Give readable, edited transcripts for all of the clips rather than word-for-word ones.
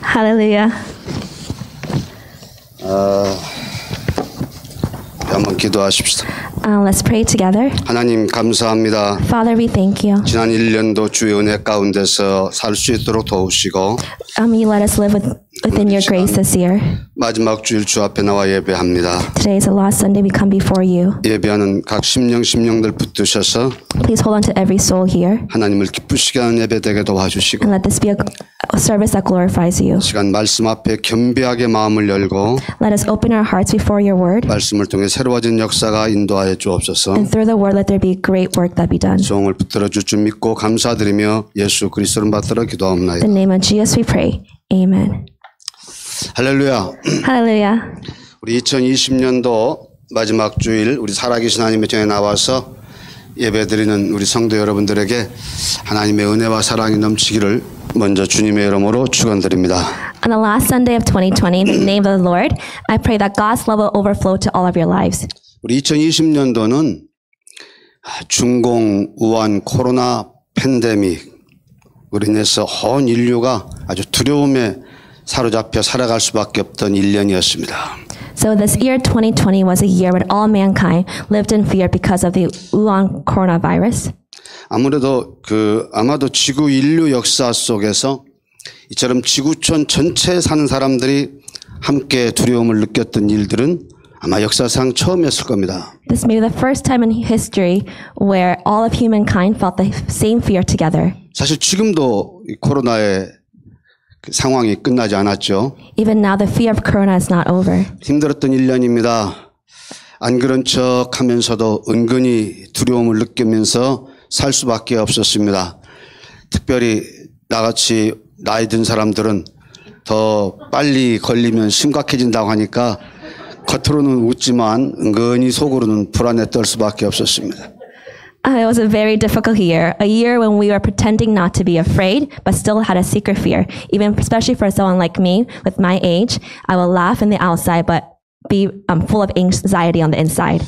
Hallelujah. 한번 기도하십시다. Let's pray together. 하나님 감사합니다. Father, we thank you. 지난 1년도 주의 은혜 가운데서 살 수 있도록 도우시고 You let us live within your grace this year. 마지막 주일 주 앞에 나와 예배합니다. Today is the last Sunday we come before you. 예배하는 각 심령들 붙드셔서 Please hold on to every soul here. 하나님을 기쁘시게 하는 예배 되게 도와주시고 And let this be a service that glorifies you. 시간 말씀 앞에 겸비하게 마음을 열고 Let us open our hearts before your word. 말씀을 통해 새로워진 역사가 인도하여 주옵소서. And through the word, let there be great work that be done. 소원을 붙들어 줄 줄 믿고 감사드리며 예수 그리스도를 받들어 기도하옵나이다. In the name of Jesus we pray. Amen. 할렐루야. Hallelujah. 우리 2020년도 마지막 주일 우리 살아계신 하나님의 전에 나와서 예배드리는 우리 성도 여러분들에게 하나님의 은혜와 사랑이 넘치기를 먼저 주님의 이름으로 축원드립니다. On the last Sunday of 2020, in the name of the Lord, I pray that God's love will overflow to all of your lives. 우리 2020년도는 중공, 우한, 코로나 팬데믹으로 인해서 온 인류가 아주 두려움에 사로잡혀 살아갈 수밖에 없던 1년이었습니다. So this year 2020 was a year when all mankind lived in fear because of the Wuhan coronavirus. 아마도 지구 인류 역사 속에서 이처럼 지구촌 전체에 사는 사람들이 함께 두려움을 느꼈던 일들은 아마 역사상 처음이었을 겁니다. This may be the first time in history where all of humankind felt the same fear together. 사실 지금도 이 코로나의 상황이 끝나지 않았죠. Even now the fear of corona is not over. 힘들었던 1년입니다. 안 그런 척 하면서도 은근히 두려움을 느끼면서 살 수밖에 없었습니다. 특별히 나같이 나이 든 사람들은 더 빨리 걸리면 심각해진다고 하니까 겉으로는 웃지만 은근히 속으로는 불안에 떨 수밖에 없었습니다. It was a very difficult a year when we were pretending not to be afraid, but still had a secret fear. Even especially for someone like me, with my age, I will laugh in the outside, but be full of anxiety on the inside.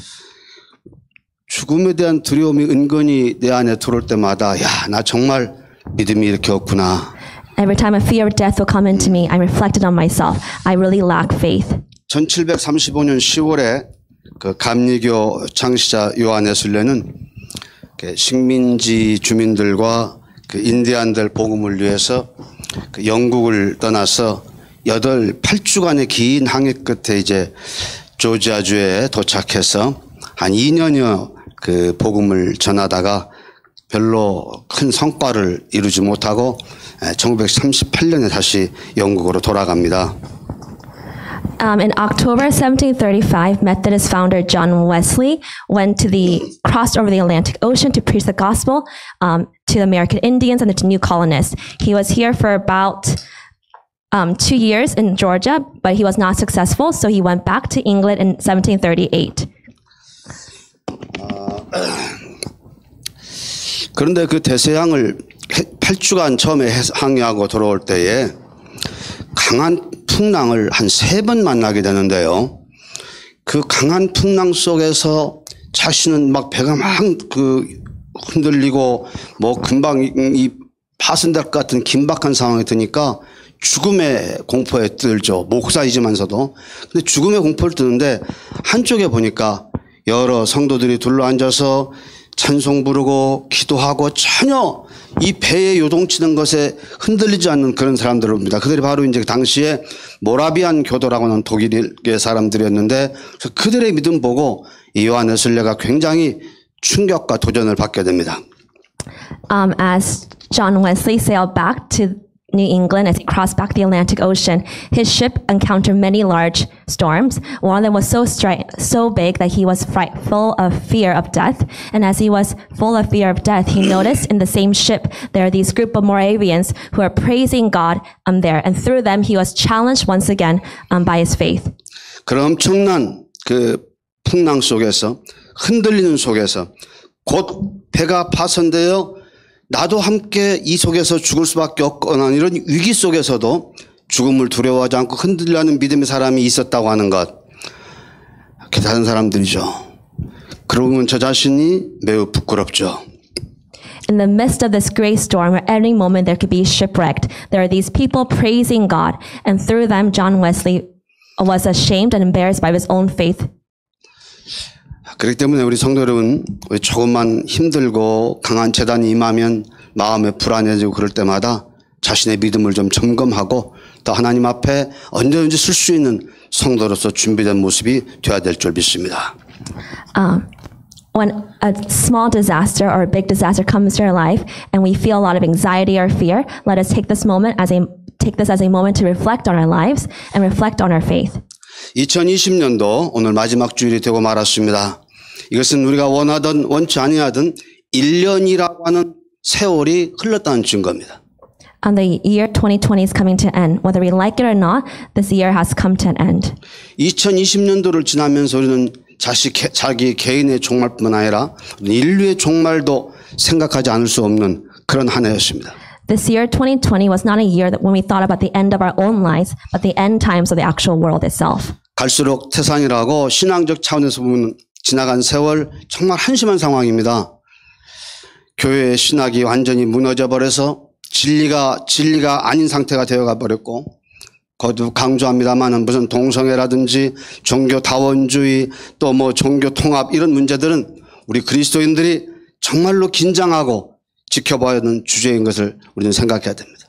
죽음에 대한 두려움이 은근히 내 안에 들어올 때마다 야, 나 정말 믿음이 이렇게 없구나. Every time a fear of death will come into me, I reflected on myself. I really lack faith. 1735년 10월에 그 감리교 창시자 요한 웨슬레는 식민지 주민들과 그 인디안들 복음을 위해서 그 영국을 떠나서 8주간의 긴 항해 끝에 이제 조지아주에 도착해서 한 2년여 그 복음을 전하다가 별로 큰 성과를 이루지 못하고 1938년에 다시 영국으로 돌아갑니다. In October 1735, Methodist founder John Wesley crossed over the Atlantic Ocean to preach the gospel to the American Indians and the new colonists. He was here for about 2 years in Georgia, but he was not successful, so he went back to England in 1738. 그런데 그 대서양을 8주간 처음에 항해하고 돌아올 때에 강한 풍랑을 한 3번 만나게 되는데요. 그 강한 풍랑 속에서 자신은 막 배가 막 흔들리고 뭐 금방 이 파손될 것 같은 긴박한 상황이 드니까 죽음의 공포에 들죠. 목사이지만서도. 근데 죽음의 공포를 드는데 한쪽에 보니까 여러 성도들이 둘러앉아서 찬송 부르고 기도하고 전혀 이 배에 요동치는 것에 흔들리지 않는 그런 사람들을 봅니다. 그들이 바로 이제 당시에 모라비안 교도라고 하는 독일의 사람들이었는데 그들의 믿음 보고 이 요한 웨슬레가 굉장히 충격과 도전을 받게 됩니다. As John Wesley sailed back to New England as he crossed back the Atlantic Ocean, his ship encountered many large storms. One of them was so big that he was full of fear of death. And as he was full of fear of death, he noticed in the same ship there are these group of Moravians who are praising God there. And through them, he was challenged once again by his faith. 그런 엄청난 그 풍랑 속에서 흔들리는 속에서 곧 배가 파손되어 나도 함께 이 속에서 죽을 수밖에 없거나 이런 위기 속에서도 죽음을 두려워하지 않고 흔들려하는 믿음의 사람이 있었다고 하는 것. 대단한 사람들이죠. 그러고 보면 저 자신이 매우 부끄럽죠. in the midst of this great storm, where any moment there could be shipwrecked, there are these people praising God, and through them, John Wesley was ashamed and embarrassed by his own faith. 그렇기 때문에 우리 성도 여러분, 우리 조금만 힘들고 강한 재단이 임하면 마음에 불안해지고 그럴 때마다 자신의 믿음을 좀 점검하고 또 하나님 앞에 언제든지 쓸 수 있는 성도로서 준비된 모습이 되어야 될 줄 믿습니다. When a small disaster or a big disaster comes to our life and we feel a lot of anxiety or fear, let us take this as a moment to reflect on our lives and reflect on our faith. 2020년도 오늘 마지막 주일이 되고 말았습니다. 이것은 우리가 원하든 원치 아니하든 1년이라고 하는 세월이 흘렀다는 증거입니다. And the year 2020 is coming to an end. Whether we like it or not, this year has come to an end. 2020년도를 지나면서 우리는 자기 개인의 종말뿐만 아니라 인류의 종말도 생각하지 않을 수 없는 그런 한 해였습니다. This year 2020 was not a year that when we thought about the end of our own lives, but the end times of the actual world itself. 갈수록 태산이라고 신앙적 차원에서 보면 지나간 세월 정말 한심한 상황입니다. 교회의 신학이 완전히 무너져 버려서 진리가 아닌 상태가 되어가 버렸고, 거듭 강조합니다만은 무슨 동성애라든지 종교 다원주의 또 뭐 종교 통합 이런 문제들은 우리 그리스도인들이 정말로 긴장하고 지켜봐야 하는 주제인 것을 우리는 생각해야 됩니다.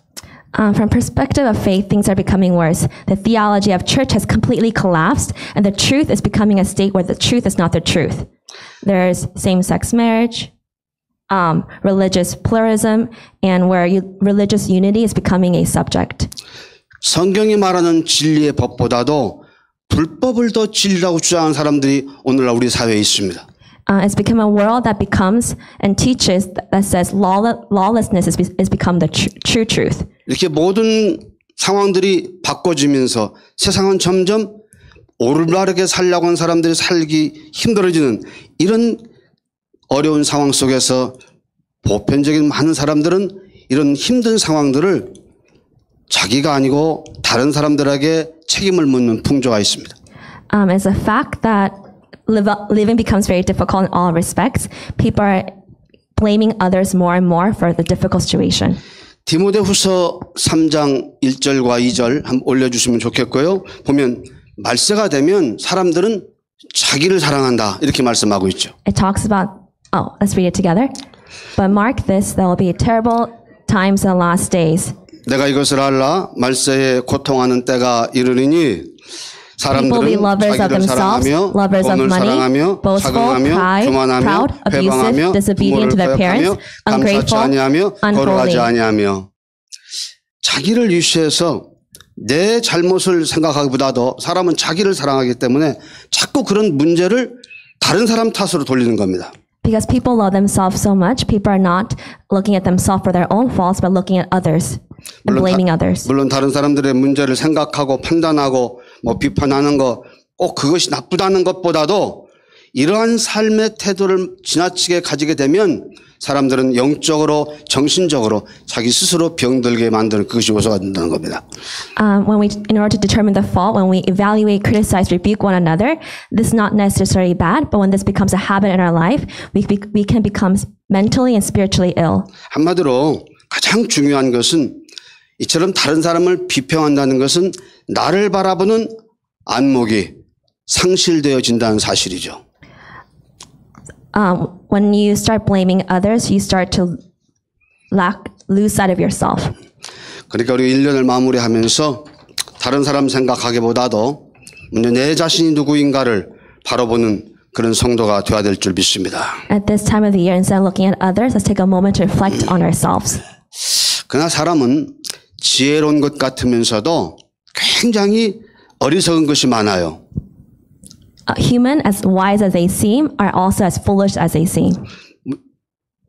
From perspective of faith, things are becoming worse. The theology of church has completely collapsed, and the truth is becoming a state where the truth is not the truth. There's same-sex marriage, religious pluralism, and where religious unity is becoming a subject. 성경이 말하는 진리의 법보다도 불법을 더 진리라고 주장하는 사람들이 오늘날 우리 사회에 있습니다. It's become a world that becomes and teaches that says lawlessness is become the true truth. 이렇게 모든 상황들이 바꿔지면서 세상은 점점 올바르게 살려고 하는 사람들이 살기 힘들어지는 이런 어려운 상황 속에서 보편적인 많은 사람들은 이런 힘든 상황들을 자기가 아니고 다른 사람들에게 책임을 묻는 풍조가 있습니다. It's a fact that living becomes very difficult in all respects. People are blaming others more and more for the difficult situation. 디모데후서 3장 1절과 2절 한번 올려주시면 좋겠고요. 보면 말세가 되면 사람들은 자기를 사랑한다 이렇게 말씀하고 있죠. It talks about, let's read it together. But mark this, there will be terrible times in the last days. 내가 이것을 알라 말세에 고통하는 때가 이르리니 People will be 사람들은 lovers of 자기를 themselves, 사랑하며 lovers of 돈을 money, 사랑하며 boastful, 자긍하며 proud, 교만하며 abusive, 회방하며 disobedient to their 부모를 parents, 거역하며 감사치 ungrateful, 아니하며 거룩하지 unholy. 아니하며 자기를 유시해서 내 잘못을 생각하기보다도 사람은 자기를 사랑하기 때문에 자꾸 그런 문제를 다른 사람 탓으로 돌리는 겁니다. Because people love themselves so much, people are not looking at themselves for their own faults, but looking at others and blaming others. 물론 다른 사람들의 문제를 생각하고 판단하고 뭐 비판하는 거 꼭 그것이 나쁘다는 것보다도 이러한 삶의 태도를 지나치게 가지게 되면 사람들은 영적으로 정신적으로 자기 스스로 병들게 만드는 그것이 요소가 된다는 겁니다. In order to determine the fault, when we evaluate, criticize, rebuke one another, this is not necessarily bad, but when this becomes a habit in our life, we can become mentally and spiritually ill. 한마디로 가장 중요한 것은 이처럼 다른 사람을 비평한다는 것은 나를 바라보는 안목이 상실되어진다는 사실이죠. When you start blaming others, you start to lose sight of yourself. 그러니까 우리 1년을 마무리하면서 다른 사람 생각하기보다도 먼저 내 자신이 누구인가를 바라보는 그런 성도가 되어야 될 줄 믿습니다. At this time of the year, instead of looking at others, let's take a moment to reflect on ourselves. 그러나 사람은 지혜로운 것 같으면서도 굉장히 어리석은 것이 많아요. Human, as wise as they seem, are also as foolish as they seem.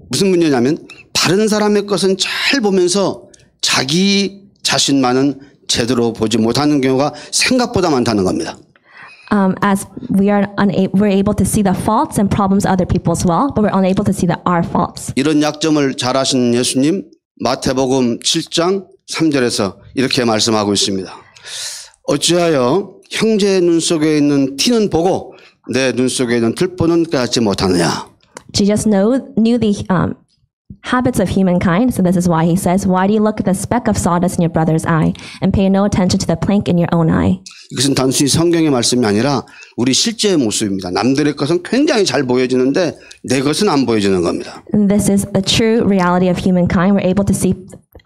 무슨 문제냐면 다른 사람의 것은 잘 보면서 자기 자신만은 제대로 보지 못하는 경우가 생각보다 많다는 겁니다. As we're able to see the faults and problems of other people as well, but we're unable to see our faults. 이런 약점을 잘 아시는 예수님 마태복음 7장 3절에서 이렇게 말씀하고 있습니다. 어찌하여 형제의 눈 속에 있는 티는 보고 내 눈 속에 있는 들보는 깨닫지 못하느냐. Jesus knew the habits of humankind. So this is why he says, why do you look at the speck of sawdust in your brother's eye and pay no attention to the plank in your own eye? 이것은 단순히 성경의 말씀이 아니라 우리 실제의 모습입니다. 남들의 것은 굉장히 잘 보여지는데 내 것은 안 보여지는 겁니다. And this is the true reality of humankind. We're able to see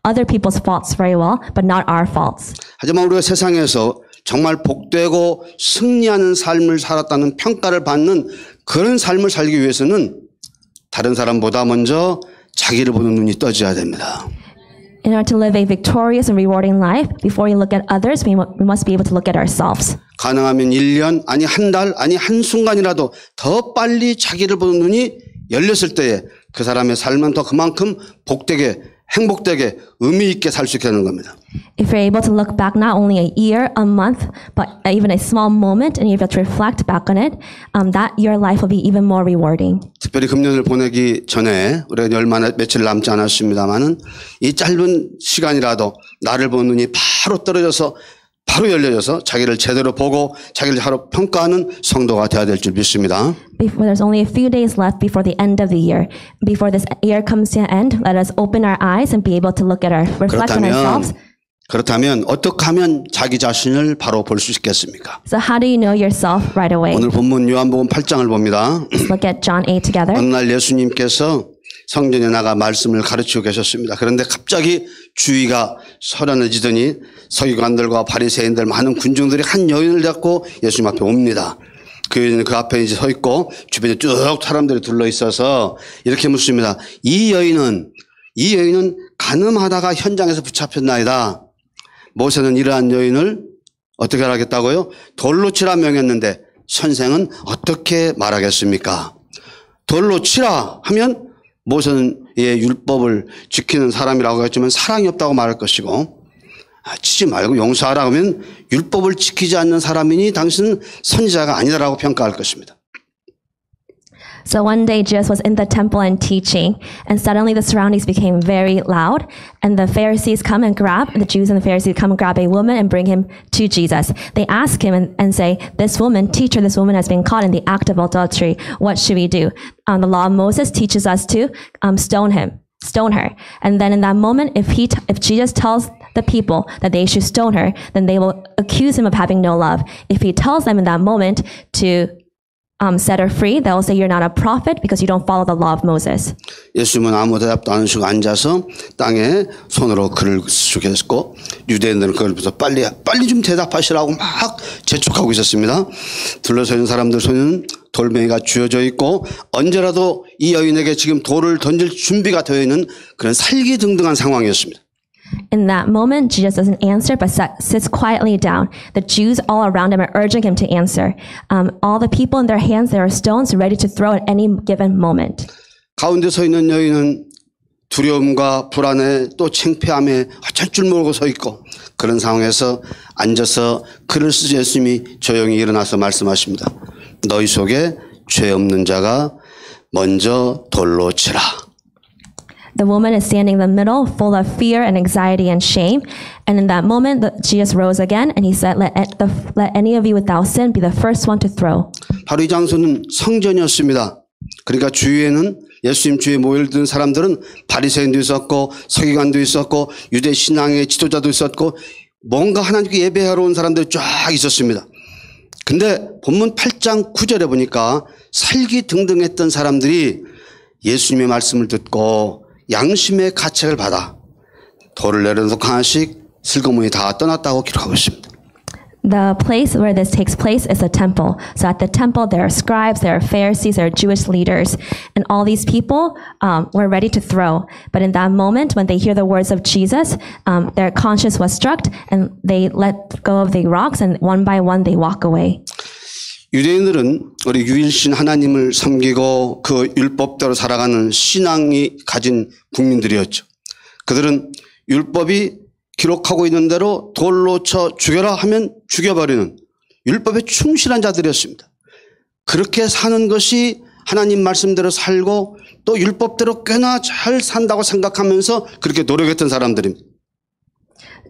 other people's faults very well, but not our faults. 하지만 우리가 세상에서 정말 복되고 승리하는 삶을 살았다는 평가를 받는 그런 삶을 살기 위해서는 다른 사람보다 먼저 자기를 보는 눈이 떠져야 됩니다. In order to live a victorious and rewarding life, before we look at others, we must be able to look at ourselves. 가능하면 1년, 아니 한 달, 아니 한순간이라도 더 빨리 자기를 보는 눈이 열렸을 때에 그 사람의 삶은 더 그만큼 복되게, 행복되게, 의미 있게 살 수 있게 되는 겁니다. If you're able to look back not only a year, a month, but even a small moment, and you're able to reflect back on it, that your life will be even more rewarding. 특별히 금년을 보내기 전에 우리가 얼마나 며칠 남지 않았습니다만은 이 짧은 시간이라도 나를 보는 눈이 바로 떨어져서 바로 열려져서 자기를 제대로 보고 자기를 바로 평가하는 성도가 되어야 될 줄 믿습니다. Before there's only a few days left before the end of the year. Before this year comes to an end, let us open our eyes and be able to look at reflect on ourselves. 그렇다면 어떻게 하면 자기 자신을 바로 볼 수 있겠습니까? So how do you know yourself right away? 오늘 본문 요한복음 8장을 봅니다. Let's look at John 8 together. 어느 날 예수님께서 성전에 나가 말씀을 가르치고 계셨습니다. 그런데 갑자기 주위가 소란해지더니 서기관들과 바리새인들 많은 군중들이 한 여인을 잡고 예수님 앞에 옵니다. 그 여인은 그 앞에 이제 서 있고 주변에 쭉 사람들이 둘러 있어서 이렇게 묻습니다. 이 여인은 간음하다가 현장에서 붙잡혔나이다. 모세는 이러한 여인을 어떻게 하겠다고요? 돌로 치라 명했는데 선생은 어떻게 말하겠습니까? 돌로 치라 하면 모세는 율법을 지키는 사람이라고 했지만 사랑이 없다고 말할 것이고 치지 말고 용서하라 하면 율법을 지키지 않는 사람이니 당신은 선지자가 아니다라고 평가할 것입니다. So one day Jesus was in the temple and teaching, and suddenly the surroundings became very loud, and the Pharisees come and the Jews and the Pharisees come and grab a woman and bring him to Jesus. They ask him and say, this woman, teacher, this woman has been caught in the act of adultery. What should we do? The law of Moses teaches us to stone her. And then in that moment, if Jesus tells the people that they should stone her, then they will accuse him of having no love. If he tells them in that moment to set her free, they will say you're not a prophet because you don't follow the law of Moses. 예수님은 아무 대답도 안 하시고 앉아서 땅에 손으로 글을 쓰셨고 유대인들은 그걸 보면서 빨리 좀 대답하시라고 막 재촉하고 있었습니다. 둘러서 있는 사람들 손에는 돌멩이가 쥐어져 있고 언제라도 이 여인에게 지금 돌을 던질 준비가 되어 있는 그런 살기등등한 상황이었습니다. In that moment, Jesus doesn't answer, but sits quietly down. The Jews all around him are urging him to answer. All the people in their hands, there are stones ready to throw at any given moment. 가운데 서 있는 여인은 두려움과 불안에 또 창피함에 어쩔 줄 모르고 서 있고 그런 상황에서 앉아서 글을 쓰신 예수님이 조용히 일어나서 말씀하십니다. 너희 속에 죄 없는 자가 먼저 돌로 치라. The woman is standing in the middle, full of fear and anxiety and shame. And in that moment, Jesus rose again, and he said, let any of you without sin be the first one to throw. 바로 이 장소는 성전이었습니다. 그러니까 주위에는 예수님 주위에 모여든 사람들은 바리새인도 있었고 서기관도 있었고 유대 신앙의 지도자도 있었고 뭔가 하나님께 예배하러 온 사람들이 쫙 있었습니다. 근데 본문 8장 9절에 보니까 살기등등했던 사람들이 예수님의 말씀을 듣고 양심의 가책을 받아 돌을 내려놓고 하나씩 슬그머니 다 떠났다고 기록하고 있습니다. The place where this takes place is a temple. So at the temple, there are scribes, there are Pharisees, there are Jewish leaders, and all these people were ready to throw. But in that moment, when they hear the words of Jesus, their conscience was struck, and they let go of the rocks, and one by one, they walk away. 유대인들은 우리 유일신 하나님을 섬기고 그 율법대로 살아가는 신앙이 가진 국민들이었죠. 그들은 율법이 기록하고 있는 대로 돌로 쳐 죽여라 하면 죽여버리는 율법에 충실한 자들이었습니다. 그렇게 사는 것이 하나님 말씀대로 살고 또 율법대로 꽤나 잘 산다고 생각하면서 그렇게 노력했던 사람들입니다.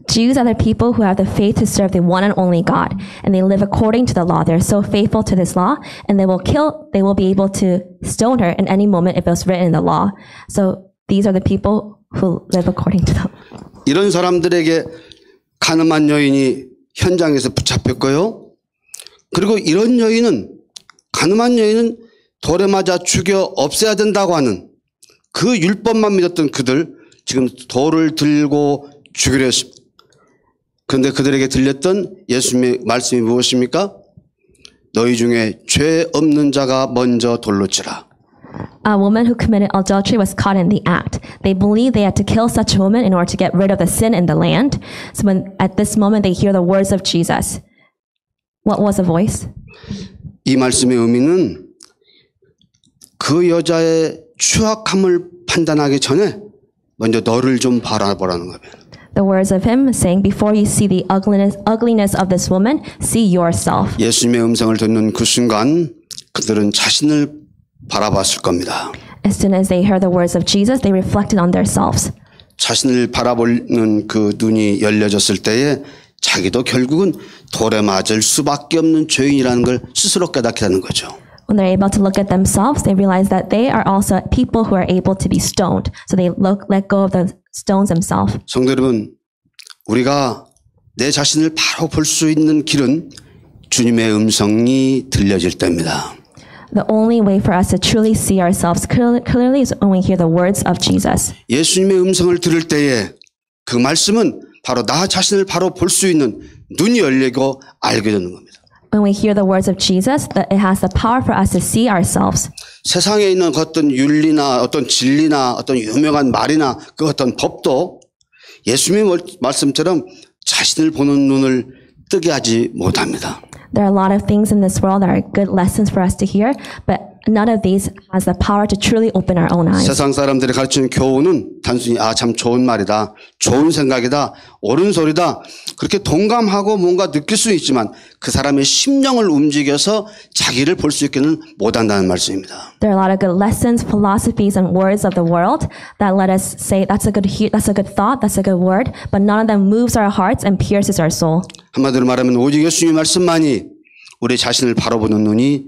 Jews are the people who have the faith to serve the one and only God, and they live according to the law. They're so faithful to this law, and they will be able to stone her in any moment if it was written in the law. So These are the people who live according to them. 이런 사람들에게 가늠한 여인이 현장에서 붙잡혔고요. 그리고 이런 가늠한 여인은 돌에 맞아 죽여 없애야 된다고 하는 그 율법만 믿었던 그들, 지금 돌을 들고 죽이려 했습니다. 그런데 그들에게 들렸던 예수님의 말씀이 무엇입니까? 너희 중에 죄 없는 자가 먼저 돌로 치라. A woman who committed adultery was caught in the act. They believed they had to kill such a woman in order to get rid of the sin in the land. So when at this moment they hear the words of Jesus. What was the voice? 이 말씀의 의미는 그 여자의 추악함을 판단하기 전에 먼저 너를 좀 바라보라는 거예요. The words of him saying, before you see the ugliness of this woman, see yourself. 예수님의 음성을 듣는 그 순간 그들은 자신을 바라봤을 겁니다. As soon as they heard the words of Jesus, they reflected on themselves. 자신을 바라보는 그 눈이 열려졌을 때에 자기도 결국은 돌에 맞을 수밖에 없는 죄인이라는 걸 스스로 깨닫게 되는 거죠. When they're able to look at themselves, they realize that they are also people who are able to be stoned. So they let go of the stones themselves. 성도 여러분, 우리가 내 자신을 바로 볼 수 있는 길은 주님의 음성이 들려질 때입니다. The only way for us to truly see ourselves clearly is when we hear the words of Jesus. 예수님의 음성을 들을 때에 그 말씀은 바로 나 자신을 바로 볼 수 있는 눈이 열리고 알게 되는 겁니다. When we hear the words of Jesus, that it has the power for us to see ourselves. 세상에 있는 어떤 윤리나 어떤 진리나 어떤 유명한 말이나 그 어떤 법도 예수님의 말씀처럼 자신을 보는 눈을 뜨게 하지 못합니다. There are a lot of things in this world that are good lessons for us to hear, but none of these has the power to truly open our own eyes. 세상 사람들이 가르치는 교훈은 단순히 참 좋은 말이다, 좋은 생각이다, 옳은 소리다 그렇게 동감하고 뭔가 느낄 수는 있지만 그 사람의 심령을 움직여서 자기를 볼 수 있게는 못한다는 말씀입니다. There are a lot of good lessons, philosophies, and words of the world that let us say that's a good thought, that's a good word, but none of them moves our hearts and pierces our soul. 한마디로 말하면 오직 예수님의 말씀만이 우리 자신을 바라보는 눈이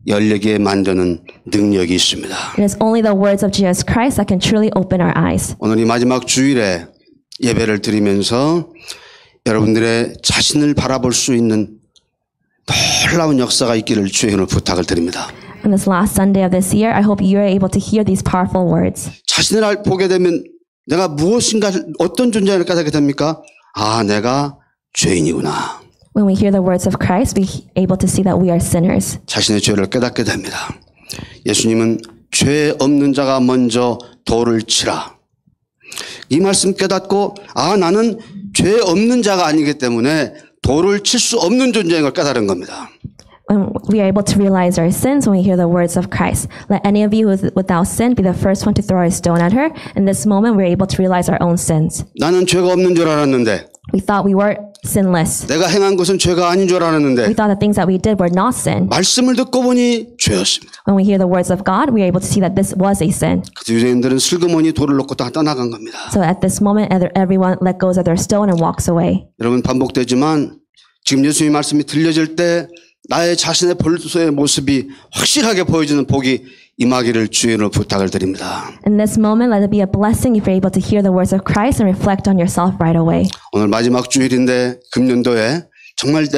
열리게 만드는 능력이 있습니다. It is only the words of Jesus Christ that can truly open our eyes. 오늘 이 마지막 주일에 예배를 드리면서 여러분들의 자신을 바라볼 수 있는 놀라운 역사가 있기를 주의 이름으로 부탁을 드립니다. On this last Sunday of this year, I hope you are able to hear these powerful words. 자신을 보게 되면 내가 무엇인가 어떤 존재를 깨닫게 됩니까? 아, 내가 죄인이구나. When we hear the words of Christ, we are able to see that we are sinners. 자신의 죄를 깨닫게 됩니다. 예수님은 죄 없는 자가 먼저 돌을 치라. 이 말씀 깨닫고 아, 나는 죄 없는 자가 아니기 때문에 돌을 칠 수 없는 존재인 걸 깨달은 겁니다. When we are able to realize our sins when we hear the words of Christ. Let any of you who is without sin be the first one to throw a stone at her. In this moment, we are able to realize our own sins. 나는 죄가 없는 줄 알았는데 We thought we were sinless. 내가 행한 것은 죄가 아닌 줄 We 알았는데 thought the things that we did were not sin. 말씀을 듣고 보니 죄였습니다. When we hear the words of God, we are able to see that this was a sin. 그 유대인들은 슬그머니 돌을 놓고 다 떠나간 겁니다. So at this moment, everyone let go of their stone and walks away. 여러분 반복되지만 지금 예수님의 말씀이 들려질 때 나의 자신의 볼수의 모습이 확실하게 보여지는 복이 임하기를 주의로 부탁을 드립니다. In this moment, let it be a blessing if you're able to hear the words of Christ and reflect on yourself right away. 오늘 마지막 주일인데 금년도에 정말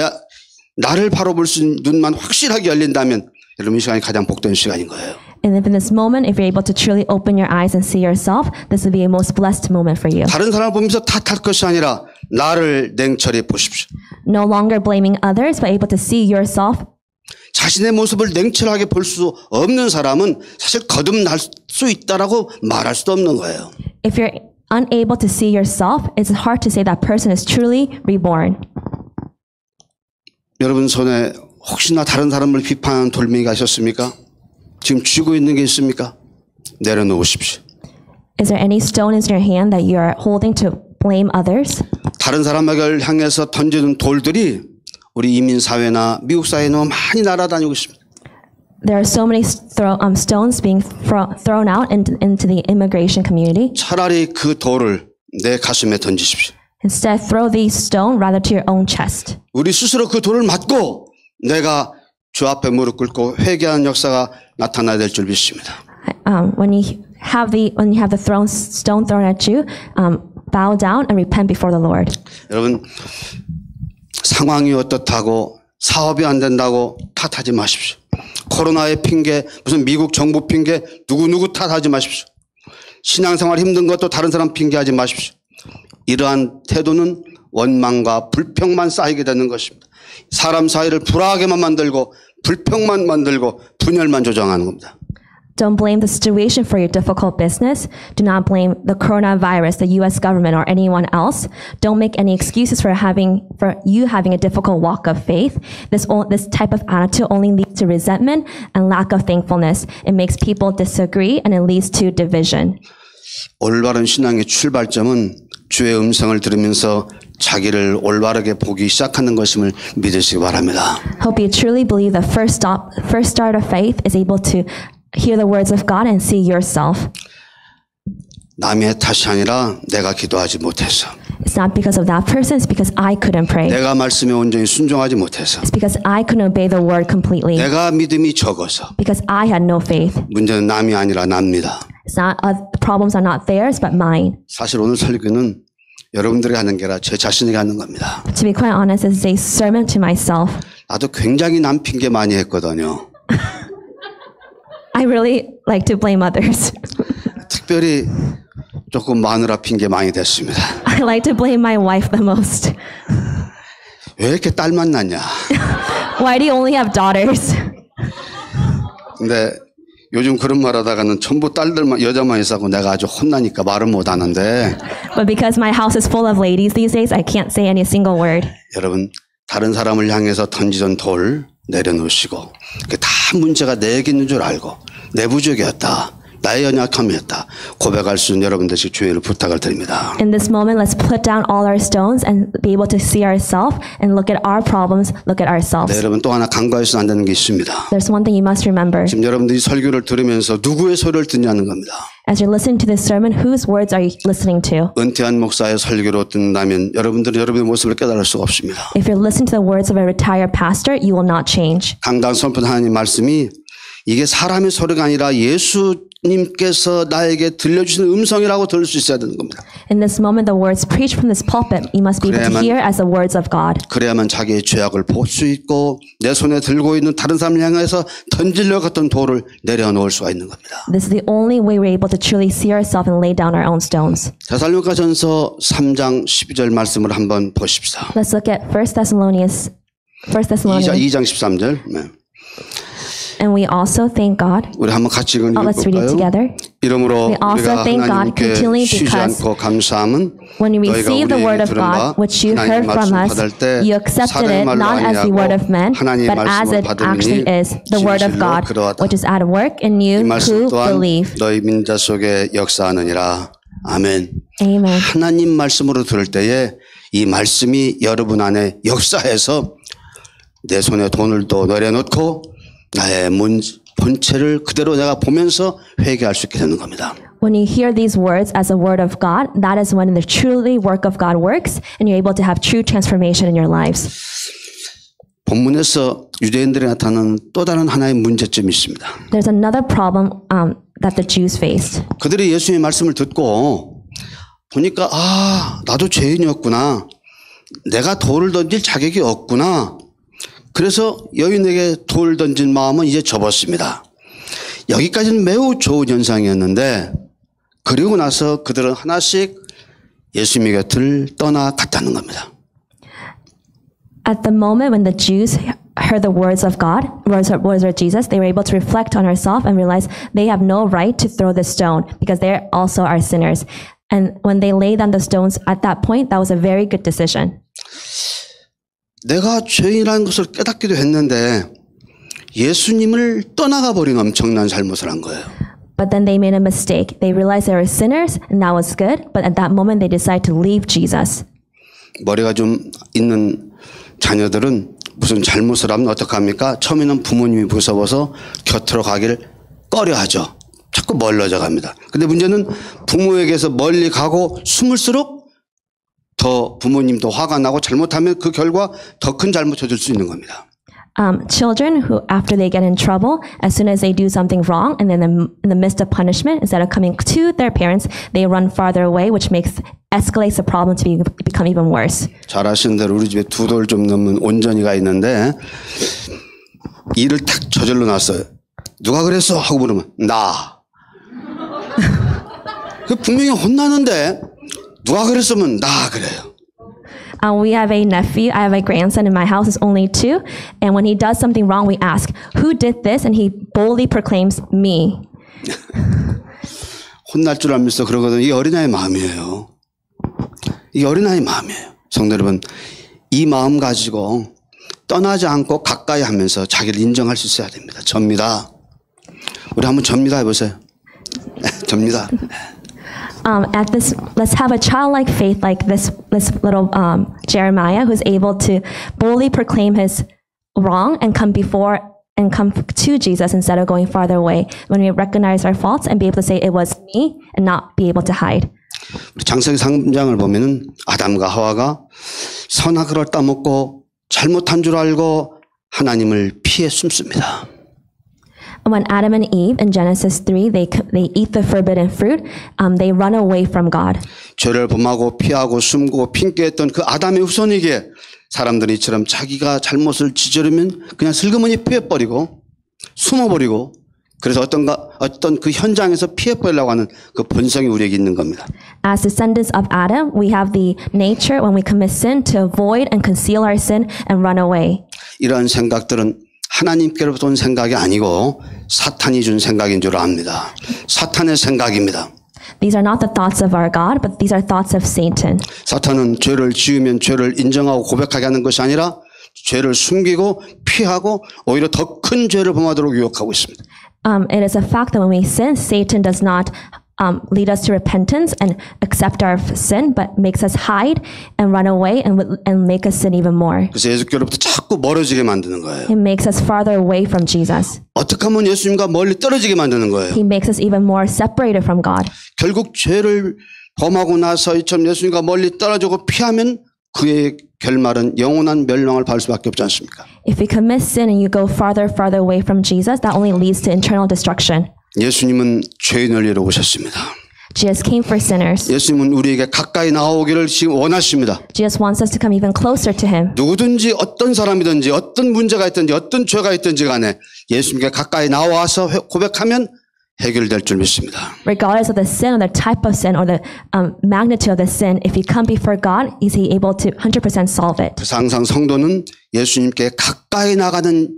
나를 바로 볼 수 있는 눈만 확실하게 열린다면 여러분 이 시간이 가장 복된 시간인 거예요. And if in this moment, if you're able to truly open your eyes and see yourself, this will be a most blessed moment for you. 다른 사람을 보면서 탓할 것이 아니라 나를 냉철히 보십시오. No longer blaming others, but able to see yourself. 자신의 모습을 냉철하게 볼 수 없는 사람은 사실 거듭날 수 있다라고 말할 수도 없는 거예요. If you're unable to see yourself, it's hard to say that person is truly reborn. 여러분 손에 혹시나 다른 사람을 비판하는 돌멩이가 있었습니까? 지금 쥐고 있는 게 있습니까? 내려놓으십시오. Is there any stone in your hand that you are holding to blame others? 다른 사람에게 향해서 던지는 돌들이 우리 이민 사회나 미국 사회에 너무 많이 날아다니고 있습니다. There are so many stones being thrown out into the immigration community. 차라리 그 돌을 내 가슴에 던지십시오. Instead, throw these stones rather to your own chest. 우리 스스로 그 돌을 맞고 내가 주 앞에 무릎 꿇고 회개하는 역사가 나타나야 될 줄 믿습니다. When you when you have the stone thrown at you, bow down and repent before the Lord. 여러분, 상황이 어떻다고 사업이 안 된다고 탓하지 마십시오. 코로나의 핑계, 무슨 미국 정부 핑계, 누구 탓하지 마십시오. 신앙생활 힘든 것도 다른 사람 핑계하지 마십시오. 이러한 태도는 원망과 불평만 쌓이게 되는 것입니다. 사람 사이를 불화하게만 만들고 불평만 만들고 분열만 조장하는 겁니다. Don't blame the situation for your difficult business. Do not blame the coronavirus, the U.S. government, or anyone else. Don't make any excuses for you having a difficult walk of faith. This type of attitude only leads to resentment and lack of thankfulness. It makes people disagree and it leads to division. 올바른 신앙의 출발점은 주의 음성을 들으면서 자기를 올바르게 보기 시작하는 것임을 믿으시기 바랍니다. Hope you truly believe the first start of faith is able to hear the words of God and see yourself. 남의 탓이 아니라 내가 기도하지 못해서. It's not because of that person, it's because I couldn't pray. 내가 말씀에 온전히 순종하지 못해서. It's because I couldn't obey the word completely. 내가 믿음이 적어서. Because I had no faith. 문제는 남이 아니라 납니다. It's not the problems are not theirs, but mine. 사실 오늘 설교는 여러분들이 하는 게 아니라 제 자신에게 하는 겁니다. To be quite honest, it's a sermon to myself. 나도 굉장히 남 핑계 많이 했거든요. I really like to blame others. 특별히 조금 마누라 핑계 많이 됐습니다. I like to blame my wife the most. 왜 이렇게 딸만 낳냐? Why do you only have daughters? 근데 요즘 그런 말 하다가는 전부 딸들만 여자만 있어서 내가 아주 혼나니까 말은 못 하는데. But because my house is full of ladies these days, I can't say any single word. 여러분, 다른 사람을 향해서 던지던 돌 내려놓으시고 그게 다 문제가 내게 있는 줄 알고 내 부족이었다. 나의 연약함이었다. 고백할 수 있는 여러분들이 주의를 부탁을 드립니다. In this moment, let's put down all our stones and be able to see ourselves and look at our problems, look at ourselves. 네, 여러분 또 하나 간과해서는 안 되는 게 있습니다. There's one thing you must remember. 지금 여러분들이 설교를 들으면서 누구의 소리를 듣냐는 겁니다. As you're listening to this sermon, whose words are you listening to? 은퇴한 목사의 설교로 듣는다면 여러분들은 여러분의 모습을 깨달을 수가 없습니다. If you're listening to the words of a retired pastor, you will not change. 강단 선포 하나님 말씀이 이게 사람의 소리가 아니라 예수님께서 나에게 들려주시는 음성이라고 들을 수 있어야 되는 겁니다. In this moment, the words preached from this pulpit, you must be able to hear as the words of God. 그래야만 자기의 죄악을 볼 수 있고 내 손에 들고 있는 다른 사람을 향해서 던지려고 했던 돌을 내려놓을 수가 있는 겁니다. This is the only way we're able to truly see ourselves and lay down our own stones. 데살로니가전서 3장 12절 말씀을 한번 보십시다. Let's look at 1 Thessalonians. 2장 13절. 네. And we also thank God. 우리 한번 같이 Let's read it 읽어볼까요? together. 이러므로 We also 우리가 thank God 하나님께 continually 쉬지 because 않고 감사함은 when you 너희가 receive the word 우리에게 of 들은 바 God, which you 하나님 heard from 말씀 us, 받을 때 you accepted 사람의 it 말로 not as the word of 아니하고 men, 하나님의 but as 말씀을 it actually 받으니 is the word of 진실로 God, 그러하다. which is at work in 이 you 말씀 who 또한 believe. 너희 민자 속에 역사하느니라. 아멘. Amen. 하나님 말씀으로 들을 때에 이 말씀이 여러분 안에 역사해서 내 손에 돈을 또 내려놓고 나의 본체를 그대로 내가 보면서 회개할 수 있게 되는 겁니다. When you hear these words as a word of God, that is when the truly work of God works and you're able to have true transformation in your lives. 본문에서 유대인들이 나타나는 또 다른 하나의 문제점이 있습니다. There's another problem that the Jews faced. 그들이 예수님의 말씀을 듣고 보니까 나도 죄인이었구나. 내가 돌을 던질 자격이 없구나. 그래서 여인에게 돌 던진 마음은 이제 접었습니다. 여기까지는 매우 좋은 현상이었는데 그리고 나서 그들은 하나씩 예수님의 곁을 떠나갔다는 겁니다. At the moment when the Jews heard the words of God, words of Jesus, they were able to reflect on ourselves and realize they have no right to throw the stone because they also are sinners. And when they laid down the stones at that point, that was a very good decision. 내가 죄인이라는 것을 깨닫기도 했는데 예수님을 떠나가 버린 엄청난 잘못을 한 거예요. But then they made a mistake. They realized they were sinners and that was good. But at that moment, they decided to leave Jesus. 머리가 좀 있는 자녀들은 무슨 잘못을 하면 어떡합니까? 처음에는 부모님이 무서워서 곁으로 가기를 꺼려하죠. 자꾸 멀어져 갑니다. 근데 문제는 부모에게서 멀리 가고 숨을수록 더 부모님도 화가 나고 잘못하면 그 결과 더 큰 잘못 저질 수 있는 겁니다. children who, after they get in trouble, as soon as they do something wrong, and then in the midst of punishment, instead of coming to their parents, they run farther away, which escalates the problem to become even worse. 잘 아시는 대로 우리 집에 2돌 좀 넘는 온전이가 있는데 일을 탁 저질러 놨어요. 누가 그랬어? 하고 물으면 나. 그 분명히 혼나는데 누가 그랬으면 나 그래요. We have a nephew. I have a grandson in my house. It's only 2. And when he does something wrong, we ask, who did this? And he boldly proclaims, me. 혼날 줄 알면서 그러거든요. 이게 어린아이의 마음이에요. 이게 어린아이의 마음이에요. 성도 여러분, 이 마음 가지고 떠나지 않고 가까이 하면서 자기를 인정할 수 있어야 됩니다. 접니다. 우리 한번 접니다 해보세요. 접니다. Let's have a childlike faith like this little Jeremiah, who's able to boldly proclaim his wrong and come to Jesus instead of going farther away. When we recognize our faults and be able to say it was me and not be able to hide. 창세기 3장을 보면은 아담과 하와가 선악을 따먹고 잘못한 줄 알고 하나님을 피해 숨습니다. When Adam and Eve in Genesis 3, they eat the forbidden fruit, they run away from God. 죄를 범하고 피하고 숨고 핑계했던 그 아담의 후손에게 사람들이 이처럼 자기가 잘못을 저지르면 그냥 슬그머니 피해버리고 숨어버리고 그래서 어떤 그 현장에서 피해버리려고 하는 그 본성이 우리에게 있는 겁니다. As descendants of Adam, we have the nature when we commit sin to avoid and conceal our sin and run away. 이러한 생각들은 하나님께로부터 온 생각이 아니고 사탄이 준 생각인 줄 압니다. 사탄의 생각입니다. These are not the thoughts of our God, but these are thoughts of Satan. 사탄은 죄를 지으면 죄를 인정하고 고백하게 하는 것이 아니라 죄를 숨기고 피하고 오히려 더 큰 죄를 범하도록 유혹하고 있습니다. It is a fact that when we sin, Satan does not lead us to repentance and accept our sin, but makes us hide and run away and make us sin even more. 그래서 예수께로부터 자꾸 멀어지게 만드는 거예요. He makes us farther away from Jesus. 어떻게 하면 예수님과 멀리 떨어지게 만드는 거예요. He makes us even more separated from God. 결국 죄를 범하고 나서 이처럼 예수님과 멀리 떨어지고 피하면 그의 결말은 영원한 멸망을 받을 수밖에 없지 않습니까? If we commit sin and you go farther away from Jesus, that only leads to eternal destruction. 예수님은 죄인을 위로 오셨습니다. Jesus came for sinners. 예수님은 우리에게 가까이 나오기를 지금 원하십니다. Jesus wants us to come even closer to Him. 누구든지 어떤 사람이든지 어떤 문제가 있든지 어떤 죄가 있든지 간에 예수님께 가까이 나와서 고백하면 해결될 줄 믿습니다. Regardless of the sin or the type of sin or the magnitude of the sin, if you come before God, is He able to 100% solve it? 그래서 항상 성도는 예수님께 가까이 나가는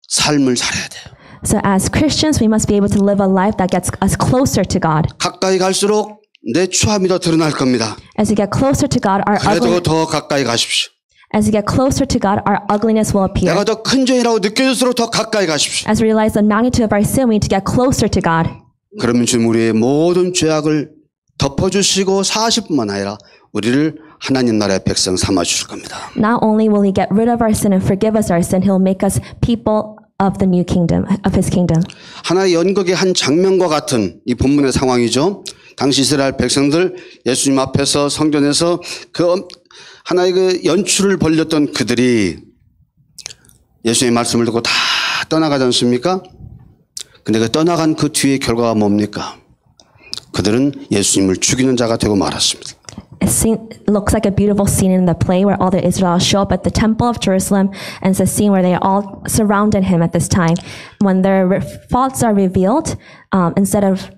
삶을 살아야 돼요. So as Christians, we must be able to live a life that gets us closer to God. 가까이 갈수록 내 추함이 더 드러날 겁니다. As we get closer to God, 그래도 더 가까이 가십시오. As we get closer to God, our ugliness will appear. 내가 더 큰 죄라고 느껴질수록 더 가까이 가십시오. As we realize the magnitude of our sin, we need to get closer to God. 그러면 주님 우리의 모든 죄악을 덮어주시고 사하실뿐만 아니라 우리를 하나님 나라의 백성 삼아주실 겁니다. Not only will He get rid of our sin and forgive us our sin, He'll make us people of the new kingdom, of His kingdom. 하나의 연극의 한 장면과 같은 이 본문의 상황이죠. 당시 이스라엘 백성들 예수님 앞에서 성전에서 그 하나의 그 연출을 벌렸던 그들이 예수님의 말씀을 듣고 다 떠나가지 않습니까? 근데 그 떠나간 그 뒤의 결과가 뭡니까? 그들은 예수님을 죽이는 자가 되고 말았습니다. It looks like a beautiful scene in the play where all the Israel show up at the temple of Jerusalem, and it's a scene where they all surrounded Him at this time. When their faults are revealed, instead of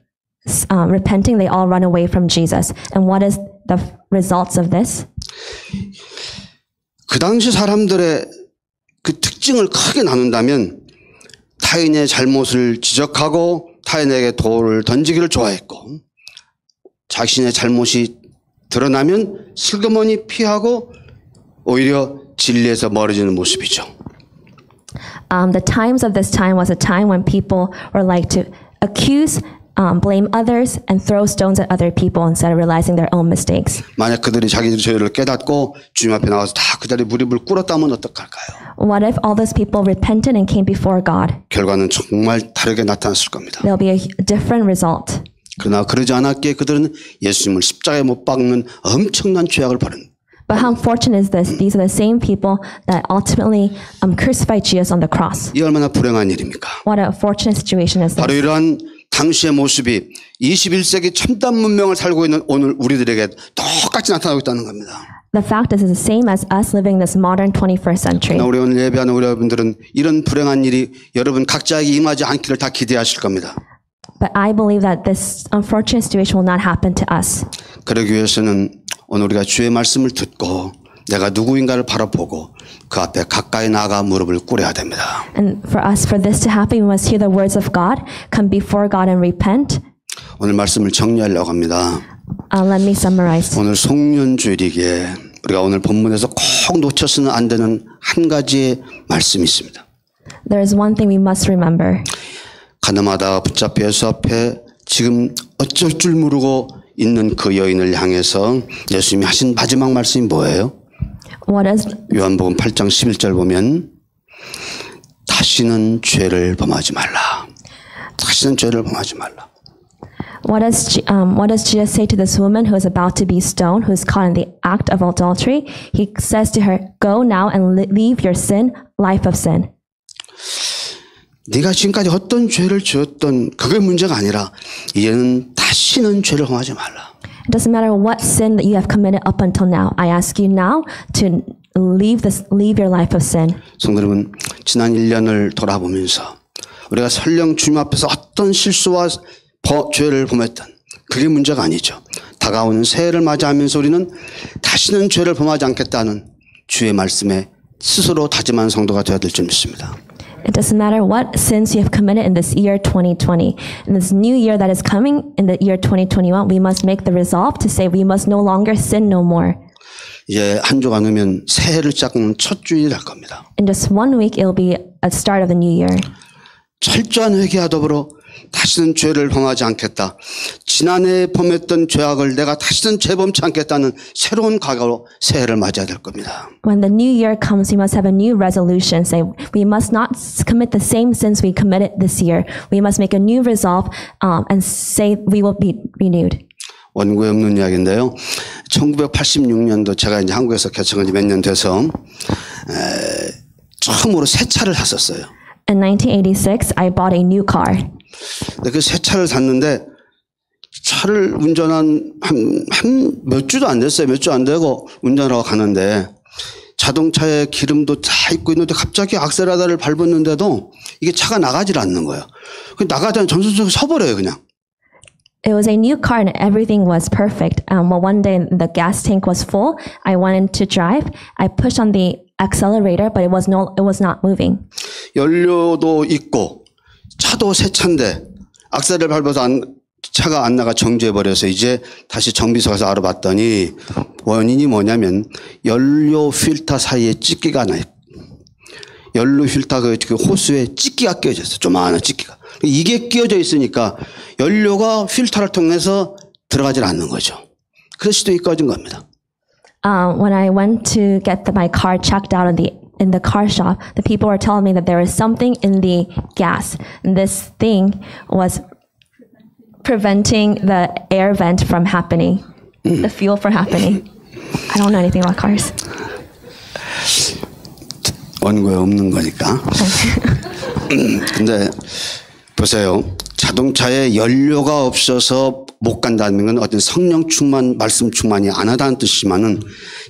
repenting, they all run away from Jesus. And what is the results of this? 그 당시 사람들의 그 특징을 크게 나눈다면 타인의 잘못을 지적하고 타인에게 돌을 던지기를 좋아했고 자신의 잘못이 드러나면 슬그머니 피하고 오히려 진리에서 멀어지는 모습이죠. The times of this time was a time when people were like to accuse, blame others, and throw stones at other people instead of realizing their own mistakes. 만약 그들이 자기들의 죄를 깨닫고 주님 앞에 나와서 다 그 자리에 무릎을 꿇었다면 어떡할까요? What if all those people repented and came before God? 결과는 정말 다르게 나타났을 겁니다. There'll be a different result. 그러나 그러지 않았기에 그들은 예수님을 십자가에 못 박는 엄청난 죄악을 벌인. But how unfortunate is this? These are the same people that ultimately crucified Jesus on the cross. 이 얼마나 불행한 일입니까? What a fortunate situation is 바로 this? 이러한 당시의 모습이 21세기 첨단 문명을 살고 있는 오늘 우리들에게 똑같이 나타나고 있다는 겁니다. The fact is the same as us living this modern 21st century. 우리 오늘 예배하는 우리 여러분들은 이런 불행한 일이 여러분 각자에게 임하지 않기를 다 기대하실 겁니다. But I believe that this unfortunate situation will not happen to us. 그러기 위해서는 오늘 우리가 주의 말씀을 듣고 내가 누구인가를 바라보고 그 앞에 가까이 나아가 무릎을 꿇어야 됩니다. And for this to happen, we must hear the words of God, come before God and repent. 오늘 말씀을 정리하려고 합니다. Let me summarize. 오늘 송년주일이기에 우리가 오늘 본문에서 꼭 놓쳐서는 안 되는 한 가지의 말씀이 있습니다. There is one thing we must remember. 가늠하다가 붙잡혀 예수 앞에 지금 어쩔 줄 모르고 있는 그 여인을 향해서 예수님이 하신 마지막 말씀이 뭐예요? What is 요한복음 8장 11절 보면 다시는 죄를 범하지 말라. 다시는 죄를 범하지 말라. what does Jesus say to this woman who is about to be stoned, who is caught in the act of adultery? He says to her, "Go now and leave your sin, life of sin." 네가 지금까지 어떤 죄를 지었던 그게 문제가 아니라 이제는 다시는 죄를 범하지 말라. It doesn't matter what sin that you have committed up until now. I ask you now to leave your life of sin. 성도 여러분, 지난 1년을 돌아보면서 우리가 설령 주님 앞에서 어떤 실수와 죄를 범했던 그게 문제가 아니죠. 다가오는 새해를 맞이하면서 우리는 다시는 죄를 범하지 않겠다는 주의 말씀에 스스로 다짐한 성도가 되어야 될 줄 믿습니다. It doesn't matter what sins you have committed in this year 2020. In this new year that is coming, in the year 2021, we must make the resolve to say we must no longer sin no more. 이제 한 주가 넘으면 새해를 시작하는 첫 주일이 될 겁니다. In just 1 week, it will be a start of the new year. 철저한 회개와 더불어 다시는 죄를 범하지 않겠다. 지난해에 범했던 죄악을 내가 다시는 재범치 않겠다는 새로운 각오로 새해를 맞이해야 될 겁니다. When the new year comes, we must have a new resolution. Say, we must not commit the same sins we committed this year. We must make a new resolve and say we will be renewed. 원고에 없는 이야기인데요. 1986년도 제가 이제 한국에서 개척한 지 몇 년 돼서 처음으로 새 차를 샀었어요. In 1986, I bought a new car. 그 새 차를 샀는데 차를 운전한 한 몇 주도 안 됐어요. 몇 주 안 되고 운전하고 가는데 자동차에 기름도 다 있고 있는데 갑자기 악셀라다를 밟았는데도 이게 차가 나가질 않는 거예요. 나가자니 전선적으로 서버려요 그냥. It was a new car and everything was perfect. Well, one day the gas tank was full. I wanted to drive. I pushed on the accelerator, but it was not moving. 연료도 있고 차도 새 차인데 악셀을 밟아서 차가 안 나가 정지해버려서 이제 다시 정비소 가서 알아봤더니 원인이 뭐냐면 연료 필터 사이에 찌끼가 나요. 연료 필터 그 호스에 찌끼가 끼어졌어요. 조그마한 찌끼가. 이게 끼어져 있으니까 연료가 필터를 통해서 들어가질 않는 거죠. 그래서 시동이 꺼진 겁니다. When I went to get my car checked out in the car shop, the people were telling me that there was something in the gas. And this thing was preventing the air vent from happening, the fuel from happening. I don't know anything about cars. 원고에 없는 거니까. 근데 보세요. 자동차에 연료가 없어서 못 간다는 건 어떤 성령 충만, 말씀 충만이 안 하다는 뜻이지만은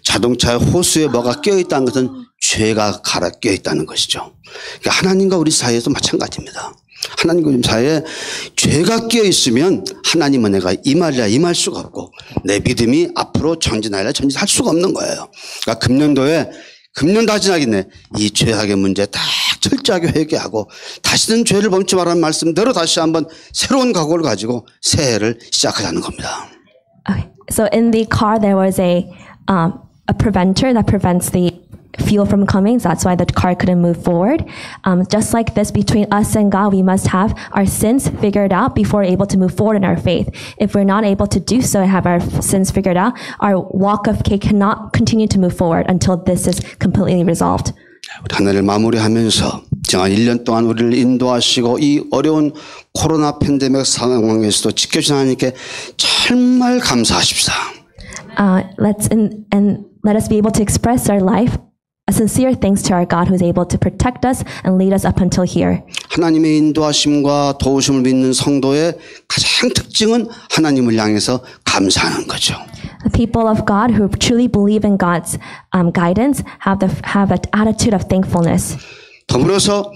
자동차의 호수에 뭐가 껴있다는 것은 죄가 갈아 껴있다는 것이죠. 그러니까 하나님과 우리 사이에도 마찬가지입니다. 하나님과 우리 사이에 죄가 껴있으면 하나님은 내가 임하리라 임할 수가 없고 내 믿음이 앞으로 전진하리라 전진할 수가 없는 거예요. 그러니까 금년도 하지 않겠네. 이 죄악의 문제 딱 철저하게 회개하고 다시는 죄를 범치 말라는 말씀대로 다시 한번 새로운 각오를 가지고 새해를 시작하자는 겁니다. Okay. So in the car there was a preventer that prevents the fuel from coming. So that's why the car couldn't move forward. Just like this, between us and God, we must have our sins figured out before we're able to move forward in our faith. If we're not able to do so and have our sins figured out, our walk of faith cannot continue to move forward until this is completely resolved. 우리 한 해를 마무리하면서 지난 1년 동안 우리를 인도하시고 이 어려운 코로나 팬데믹 상황에서도 지켜주신 하나님께 정말 감사하십시다. Let us be able to express our life, a sincere thanks to our God who is able to protect us and lead us up until here. 하나님의 인도하심과 도우심을 믿는 성도의 가장 특징은 하나님을 향해서 감사하는 거죠. The people of God who truly believe in God's guidance have an attitude of thankfulness. 더불어서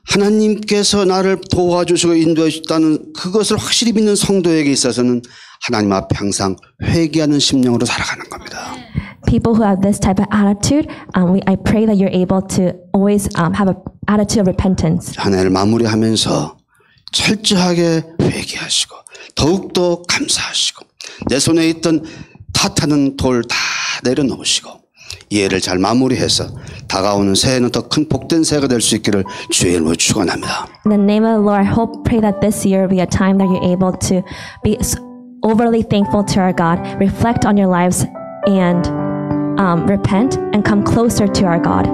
하나님께서 나를 도와주시고 인도해 주셨다는 그것을 확실히 믿는 성도에게 있어서는 하나님 앞에 항상 회개하는 심령으로 살아가는 겁니다. People who have this type of attitude, I pray that you're able to always have an attitude of repentance. 한 해를 마무리하면서 철저하게 회개하시고 더욱더 감사하시고 내 손에 있던 탓하는 돌 다 내려놓으시고 이 해를 잘 마무리해서 다가오는 새해는 더 큰 복된 새해가 될 수 있기를 주의 이름으로 축원합니다. In the name of the Lord, I pray that this year will be a time that you're able to be overly thankful to our God, reflect on your lives, and repent and come closer to our God.